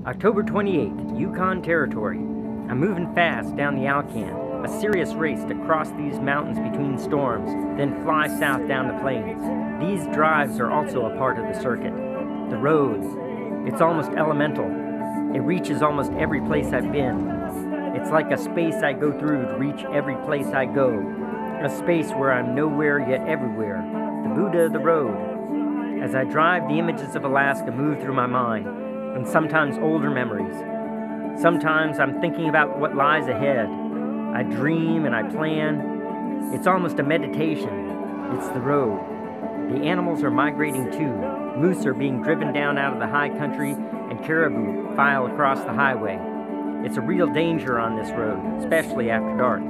October 28th, Yukon Territory. I'm moving fast down the Alcan, a serious race to cross these mountains between storms, then fly south down the plains. These drives are also a part of the circuit. The road, it's almost elemental. It reaches almost every place I've been. It's like a space I go through to reach every place I go. A space where I'm nowhere yet everywhere. The Buddha of the road. As I drive, the images of Alaska move through my mind, and sometimes older memories. Sometimes I'm thinking about what lies ahead. I dream and I plan. It's almost a meditation. It's the road. The animals are migrating too. Moose are being driven down out of the high country, and caribou file across the highway. It's a real danger on this road, especially after dark.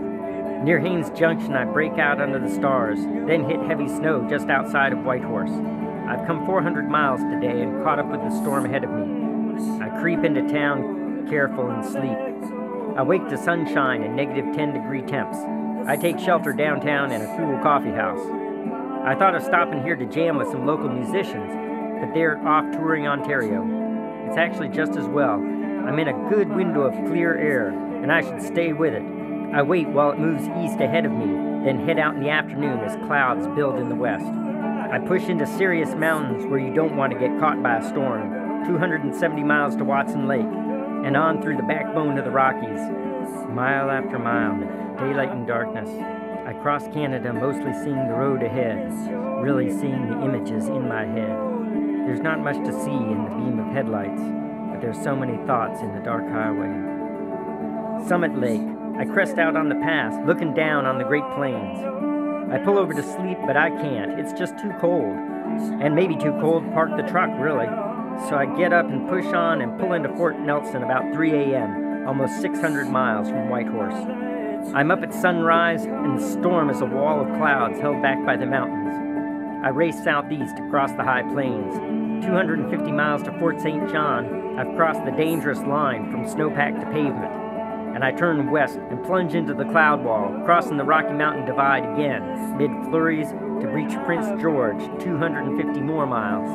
Near Haines Junction, I break out under the stars, then hit heavy snow just outside of Whitehorse. I've come 400 miles today and caught up with the storm ahead of me. I creep into town, careful and sleep. I wake to sunshine and negative 10-degree temps. I take shelter downtown in a cool coffee house. I thought of stopping here to jam with some local musicians, but they're off touring Ontario. It's actually just as well. I'm in a good window of clear air, and I should stay with it. I wait while it moves east ahead of me, then head out in the afternoon as clouds build in the west. I push into Sirius Mountains where you don't want to get caught by a storm. 270 miles to Watson Lake, and on through the backbone of the Rockies. Mile after mile, daylight and darkness. I cross Canada, mostly seeing the road ahead, really seeing the images in my head. There's not much to see in the beam of headlights, but there's so many thoughts in the dark highway. Summit Lake. I crest out on the pass, looking down on the Great Plains. I pull over to sleep, but I can't. It's just too cold. And maybe too cold to park the truck, really. So I get up and push on and pull into Fort Nelson about 3 a.m., almost 600 miles from Whitehorse. I'm up at sunrise, and the storm is a wall of clouds held back by the mountains. I race southeast across the high plains. 250 miles to Fort St. John, I've crossed the dangerous line from snowpack to pavement. And I turn west and plunge into the cloud wall, crossing the Rocky Mountain Divide again, mid-flurries, to reach Prince George, 250 more miles.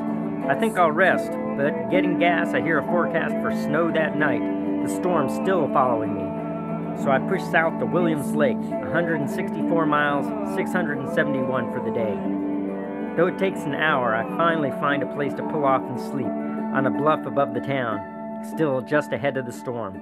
I think I'll rest, but getting gas, I hear a forecast for snow that night. The storm's still following me. So I push south to Williams Lake, 164 miles, 671 for the day. Though it takes an hour, I finally find a place to pull off and sleep, on a bluff above the town, still just ahead of the storm.